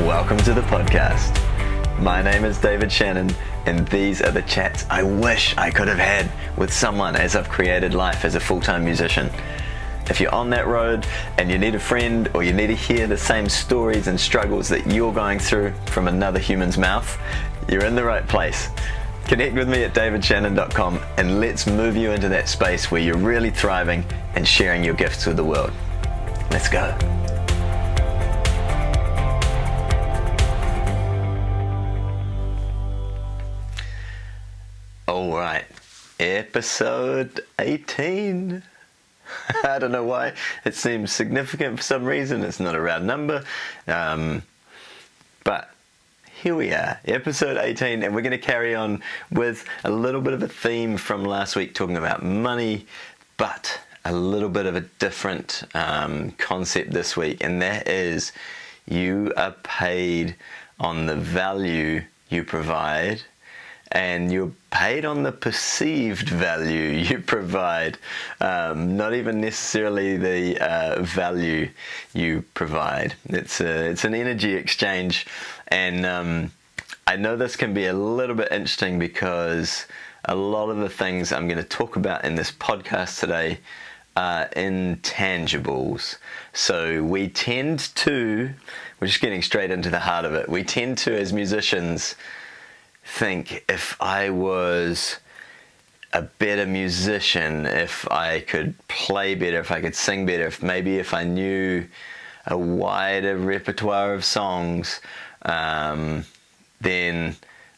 Welcome to the podcast. My name is David Shanhun, and these are the chats I wish I could have had with someone as I've created life as a full-time musician. If you're on that road and you need a friend, or you need to hear the same stories and struggles that you're going through from another human's mouth, you're in the right place. Connect with me at davidshanhun.com and let's move you into that space where you're really thriving and sharing your gifts with the world. Let's go. All right, episode 18. I don't know why it seems significant for some reason. It's not a round number, but here we are, episode 18, and we're going to carry on with a little bit of a theme from last week, talking about money, but a little bit of a different concept this week, and that is you are paid on the value you provide, and you're paid on the perceived value you provide, not even necessarily the value you provide. It's an energy exchange, and I know this can be a little bit interesting because a lot of the things I'm going to talk about in this podcast today are intangibles. So we tend to, we're just getting straight into the heart of it, we tend to, as musicians, think if I was a better musician, if I could play better, if I could sing better, if I knew a wider repertoire of songs, then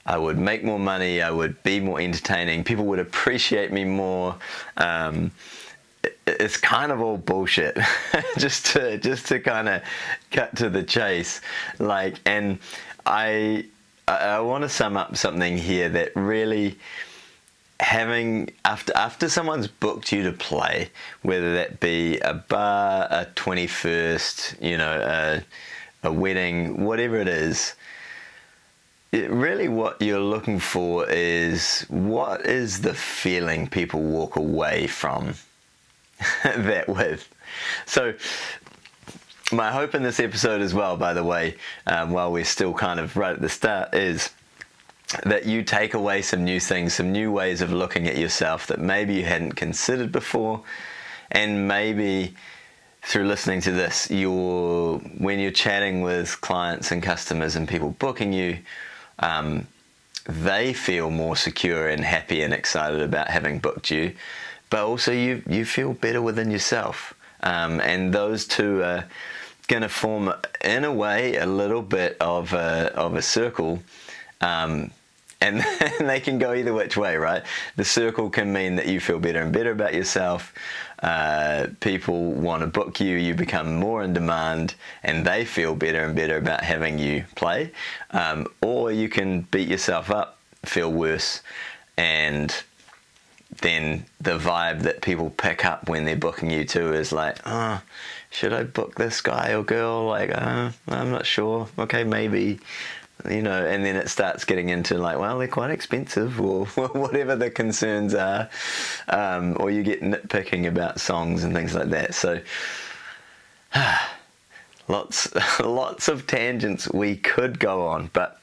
I would make more money, I would be more entertaining, people would appreciate me more. It's kind of all bullshit. just to kind of cut to the chase, and I want to sum up something here that really, having, after someone's booked you to play, whether that be a bar, a 21st, a wedding, whatever it is, really what you're looking for is, what is the feeling people walk away from that with? So my hope in this episode as well, by the way, while we're still kind of right at the start, is that you take away some new things, some new ways of looking at yourself that maybe you hadn't considered before. And maybe through listening to this, when you're chatting with clients and customers and people booking you, they feel more secure and happy and excited about having booked you, but also you feel better within yourself. And those two are going to form, in a way, a little bit of a circle, and they can go either which way, right? The circle can mean that you feel better and better about yourself. People want to book you, you become more in demand, and they feel better and better about having you play. Or you can beat yourself up, feel worse, and then the vibe that people pick up when they're booking you too is like, oh, should I book this guy or girl? I'm not sure. Okay, maybe, and then it starts getting into well, they're quite expensive, or whatever the concerns are, or you get nitpicking about songs and things like that. So lots of tangents we could go on, but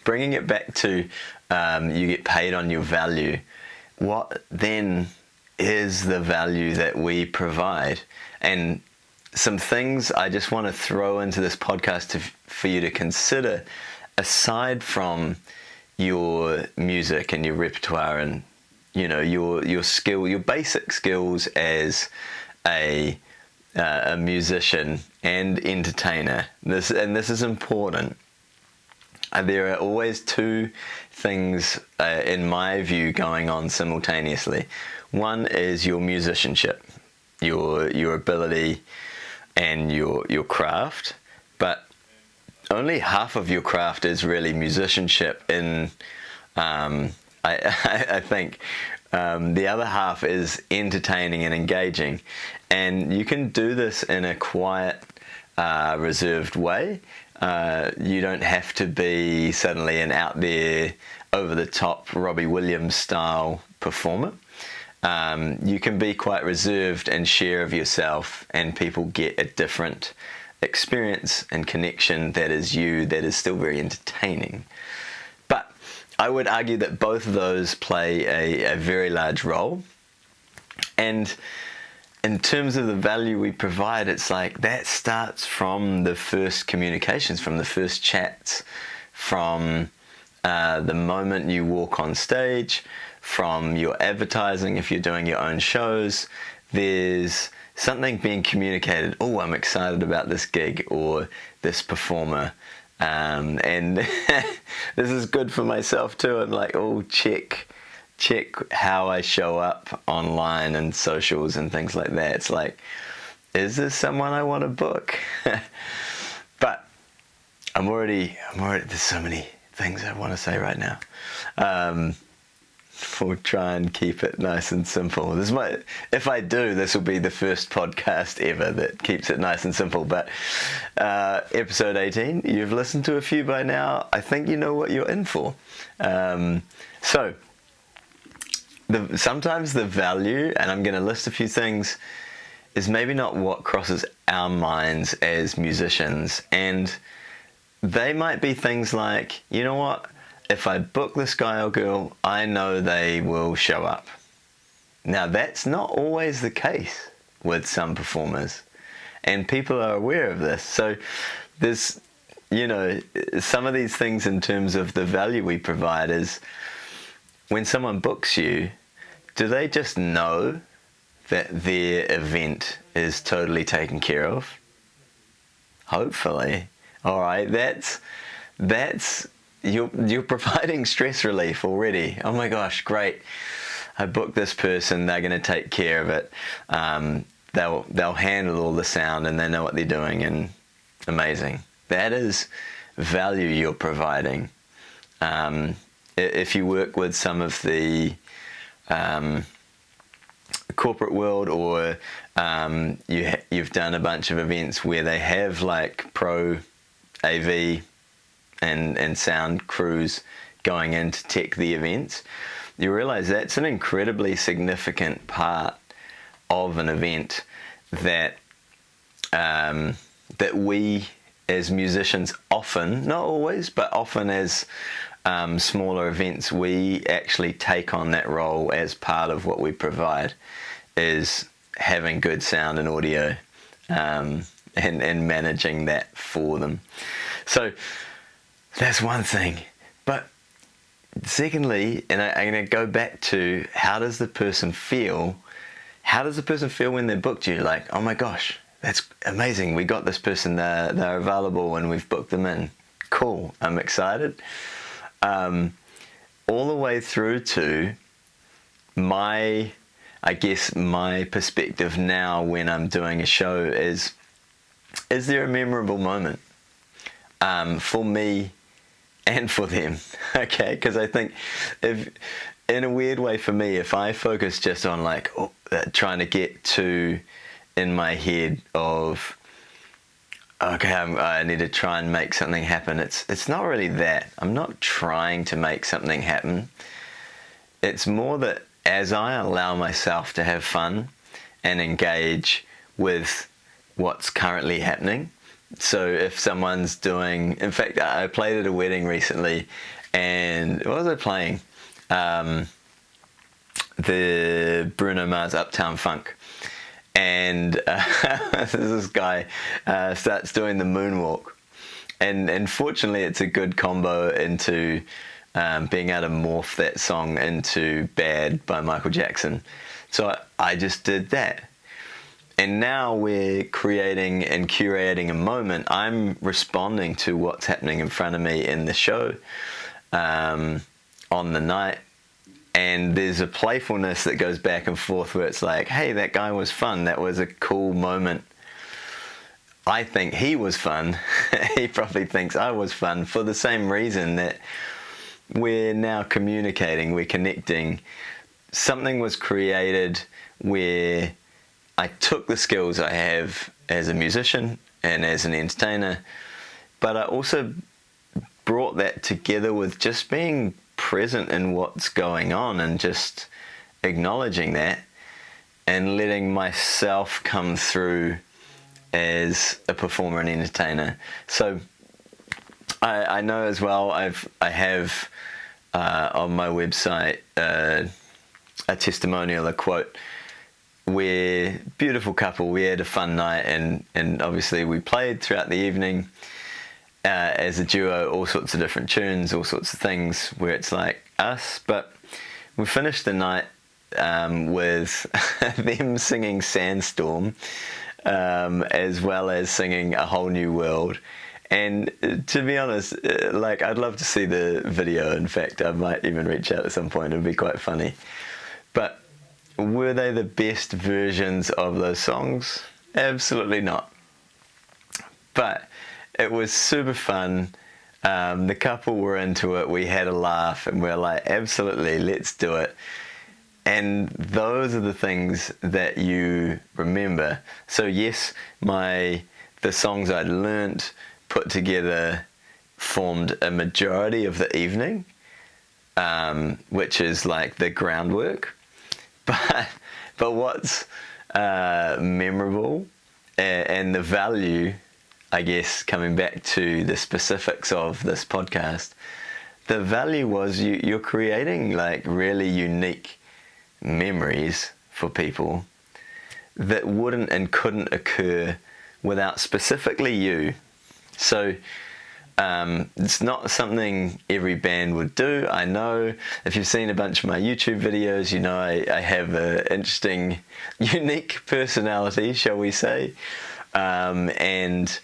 bringing it back to you get paid on your value. What then is the value that we provide? And some things I just want to throw into this podcast for you to consider, aside from your music and your repertoire and your skill, your basic skills as a musician and entertainer. This is important. There are always two things, in my view, going on simultaneously. One is your musicianship, your ability and your craft, but only half of your craft is really musicianship. I think the other half is entertaining and engaging, and you can do this in a quiet, reserved way. You don't have to be suddenly an out there, over the top Robbie Williams style performer. You can be quite reserved and share of yourself, and people get a different experience and connection that is you, that is still very entertaining. But I would argue that both of those play a very large role. And in terms of the value we provide, it's like that starts from the first communications, from the first chats, from the moment you walk on stage, from your advertising if you're doing your own shows. There's something being communicated. Oh, I'm excited about this gig or this performer. And this is good for myself too. I'm like, oh, check how I show up online and socials and things like that. It's like, is this someone I want to book? But I'm already, there's so many things I want to say right now. We'll try and keep it nice and simple. If I do, this will be the first podcast ever that keeps it nice and simple. But episode 18, you've listened to a few by now. I think you know what you're in for. So sometimes the value, and I'm going to list a few things, is maybe not what crosses our minds as musicians. And they might be things like, you know what? If I book this guy or girl, I know they will show up. Now, that's not always the case with some performers, and people are aware of this. So there's, some of these things in terms of the value we provide is when someone books you, do they just know that their event is totally taken care of? Hopefully. All right, that's you're providing stress relief already. Oh my gosh, great. I booked this person, they're going to take care of it. They'll handle all the sound and they know what they're doing, and amazing. That is value you're providing. If you work with some of the corporate world, or you've done a bunch of events where they have like pro AV and sound crews going in to tech the events, you realize that's an incredibly significant part of an event that that we as musicians often, not always, but often as smaller events, we actually take on that role as part of what we provide, is having good sound and audio and managing that for them. So that's one thing. But secondly, and I'm going to go back to, how does the person feel? How does the person feel when they're booked you? Like, oh my gosh, that's amazing. We got this person, they're available and we've booked them in. Cool, I'm excited. All the way through to my perspective now when I'm doing a show is there a memorable moment for me and for them? Okay, because I think, if in a weird way for me, if I focus just on like trying to get to in my head of, okay, I need to try and make something happen, it's not really that. I'm not trying to make something happen. It's more that as I allow myself to have fun and engage with what's currently happening. So if someone's doing, in fact, I played at a wedding recently, and what was I playing? The Bruno Mars Uptown Funk. And this guy starts doing the moonwalk. And fortunately, it's a good combo into being able to morph that song into Bad by Michael Jackson. So I just did that. And now we're creating and curating a moment. I'm responding to what's happening in front of me in the show on the night. And there's a playfulness that goes back and forth where it's like, hey, that guy was fun. That was a cool moment. I think he was fun. He probably thinks I was fun, for the same reason that we're now communicating, we're connecting. Something was created where I took the skills I have as a musician and as an entertainer, but I also brought that together with just being present in what's going on and just acknowledging that and letting myself come through as a performer and entertainer. So I know as well, I have on my website a testimonial, a quote, where beautiful couple, we had a fun night, and obviously we played throughout the evening as a duo, all sorts of different tunes, all sorts of things where it's like us, but we finished the night with them singing Sandstorm, as well as singing A Whole New World. And to be honest, like, I'd love to see the video. In fact, I might even reach out at some point. It'd be quite funny. But were they the best versions of those songs? Absolutely not. But it was super fun. The couple were into it. We had a laugh, and we're like, absolutely, let's do it. And those are the things that you remember. So yes, the songs I'd learnt, put together, formed a majority of the evening, which is like the groundwork. But what's memorable and the value, I guess, coming back to the specifics of this podcast, the value was you're creating like really unique memories for people that wouldn't and couldn't occur without specifically you. So it's not something every band would do. I know if you've seen a bunch of my YouTube videos, you know I have an interesting, unique personality, shall we say. And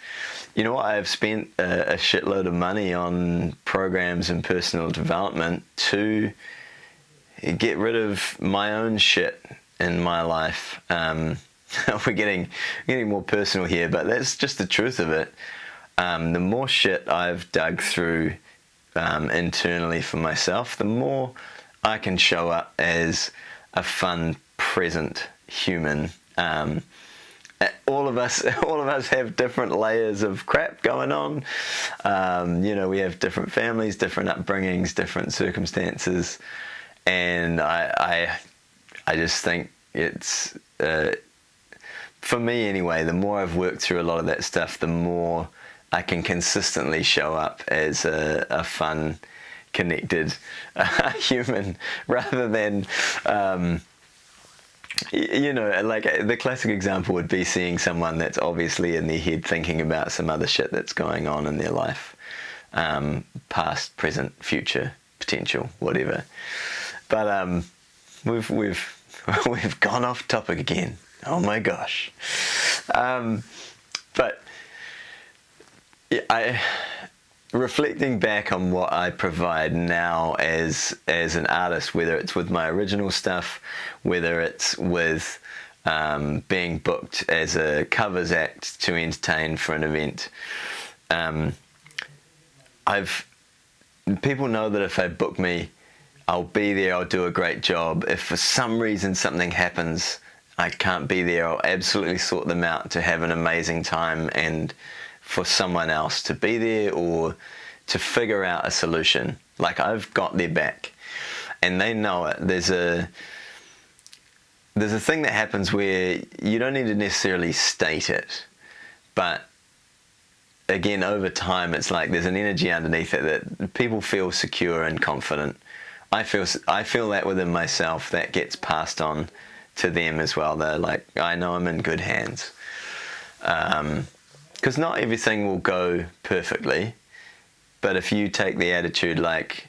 you know, I've spent a shitload of money on programs and personal development to get rid of my own shit in my life. We're getting more personal here, but that's just the truth of it. The more shit I've dug through internally for myself, the more I can show up as a fun, present human. All of us have different layers of crap going on. You know, we have different families, different upbringings, different circumstances, and I just think it's for me anyway. The more I've worked through a lot of that stuff, the more I can consistently show up as a fun, connected human, rather than you know, like the classic example would be seeing someone that's obviously in their head thinking about some other shit that's going on in their life, past, present, future, potential, whatever. But we've gone off topic again. Oh my gosh. But reflecting back on what I provide now as an artist, whether it's with my original stuff, whether it's with being booked as a covers act to entertain for an event, people know that if they book me, I'll be there, I'll do a great job. If for some reason something happens, I can't be there, I'll absolutely sort them out to have an amazing time and for someone else to be there or to figure out a solution. Like, I've got their back and they know it. There's a thing that happens where you don't need to necessarily state it, but again, over time, it's like there's an energy underneath it that people feel secure and confident. I feel that within myself, that gets passed on to them as well. They're like, I know I'm in good hands. Because not everything will go perfectly, but if you take the attitude like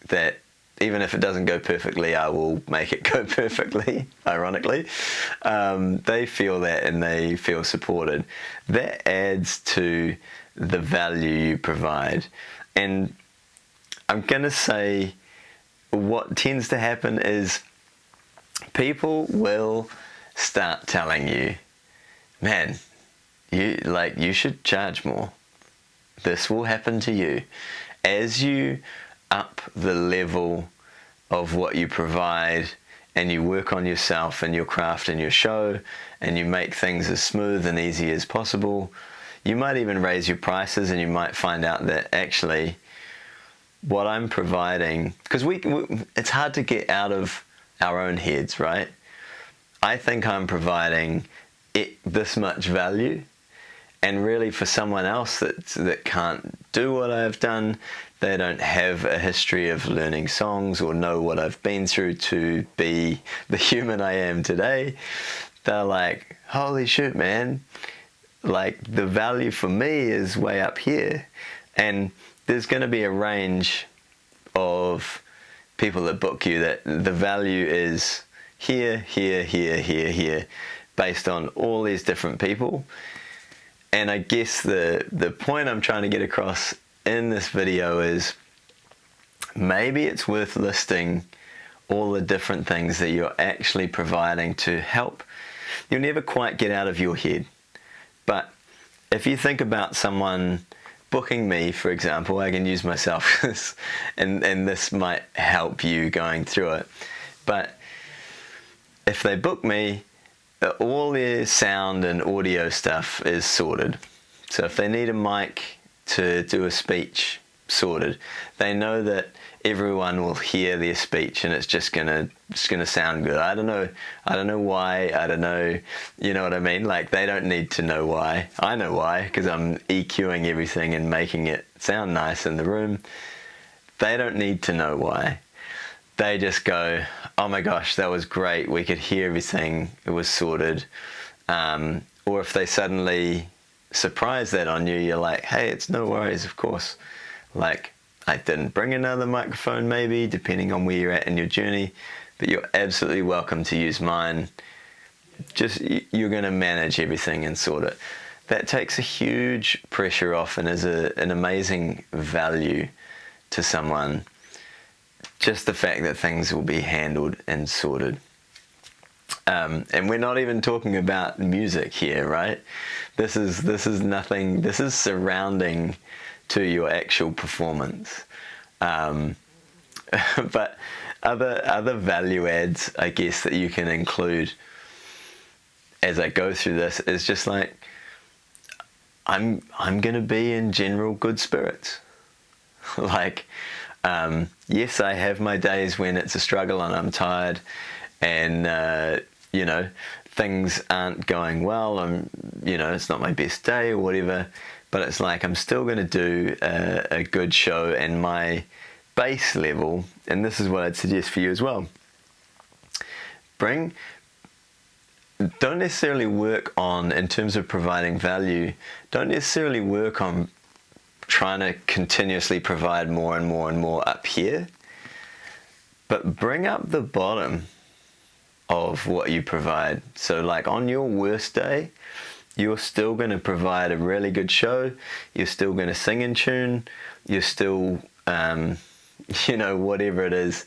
that, even if it doesn't go perfectly, I will make it go perfectly, ironically, they feel that and they feel supported. That adds to the value you provide. And I'm going to say what tends to happen is people will start telling you, man, you should charge more. This will happen to you. As you up the level of what you provide and you work on yourself and your craft and your show and you make things as smooth and easy as possible, you might even raise your prices, and you might find out that actually what I'm providing, because it's hard to get out of our own heads, right? I think I'm providing this much value, And really, for someone else that can't do what I've done, they don't have a history of learning songs or know what I've been through to be the human I am today, they're like, holy shit, man, like the value for me is way up here. And there's going to be a range of people that book you that the value is here, based on all these different people. And I guess the point I'm trying to get across in this video is maybe it's worth listing all the different things that you're actually providing to help. You'll never quite get out of your head. But if you think about someone booking me, for example, I can use myself, and this might help you going through it. But if they book me, all their sound and audio stuff is sorted. So if they need a mic to do a speech, sorted. They know that everyone will hear their speech and it's just gonna sound good. I don't know why. I don't know, you know what I mean? Like, they don't need to know why. I know why, because I'm EQing everything and making it sound nice in the room. They don't need to know why. They just go, oh my gosh, that was great. We could hear everything. It was sorted. Or if they suddenly surprise that on you, you're like, hey, it's no worries, of course. Like, I didn't bring another microphone maybe, depending on where you're at in your journey, but you're absolutely welcome to use mine. Just, you're going to manage everything and sort it. That takes a huge pressure off and is an amazing value to someone. Just the fact that things will be handled and sorted. And we're not even talking about music here, right? This is nothing. This is surrounding to your actual performance. But other value adds, I guess, that you can include as I go through this is just like, I'm gonna be in general good spirits. Like, yes, I have my days when it's a struggle and I'm tired and you know, things aren't going well, you know, it's not my best day or whatever, but it's like I'm still going to do a good show, and my base level, and this is what I'd suggest for you as well, don't necessarily work on, in terms of providing value, don't necessarily work on trying to continuously provide more and more and more up here, but bring up the bottom of what you provide. So like on your worst day, you're still going to provide a really good show, you're still going to sing in tune, you're still, you know, whatever it is,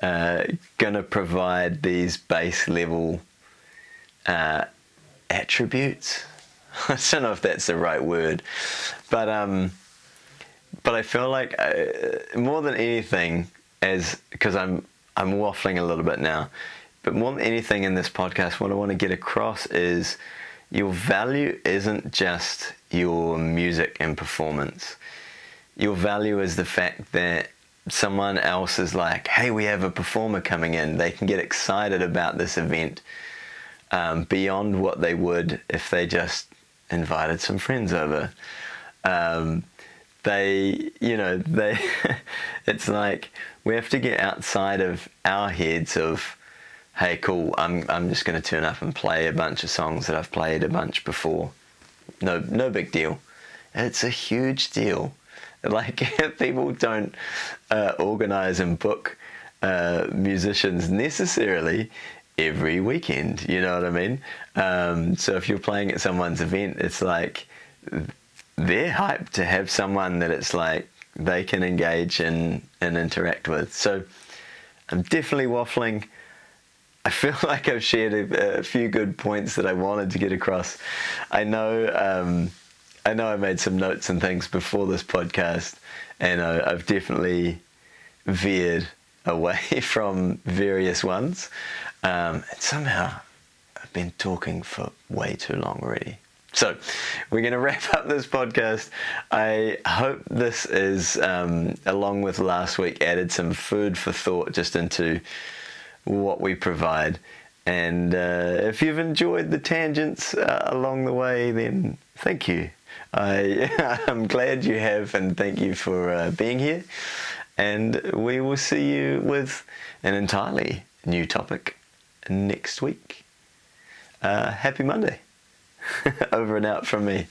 going to provide these base level attributes. I don't know if that's the right word, but I feel like more than anything, because I'm waffling a little bit now, but more than anything in this podcast, what I want to get across is your value isn't just your music and performance. Your value is the fact that someone else is like, hey, we have a performer coming in. They can get excited about this event beyond what they would if they just invited some friends over. It's like we have to get outside of our heads of, hey, cool, I'm just going to turn up and play a bunch of songs that I've played a bunch before. No big deal. It's a huge deal. Like, people don't organize and book musicians necessarily every weekend, you know what I mean? So if you're playing at someone's event, it's like they're hyped to have someone that it's like they can engage and interact with. So I'm definitely waffling. I feel like I've shared a few good points that I wanted to get across. I know I made some notes and things before this podcast, and I've definitely veered away from various ones. And somehow I've been talking for way too long already. So we're going to wrap up this podcast. I hope this is, along with last week, added some food for thought just into what we provide. And if you've enjoyed the tangents along the way, then thank you. I'm glad you have, and thank you for being here. And we will see you with an entirely new topic next week. Happy Monday. Over and out from me.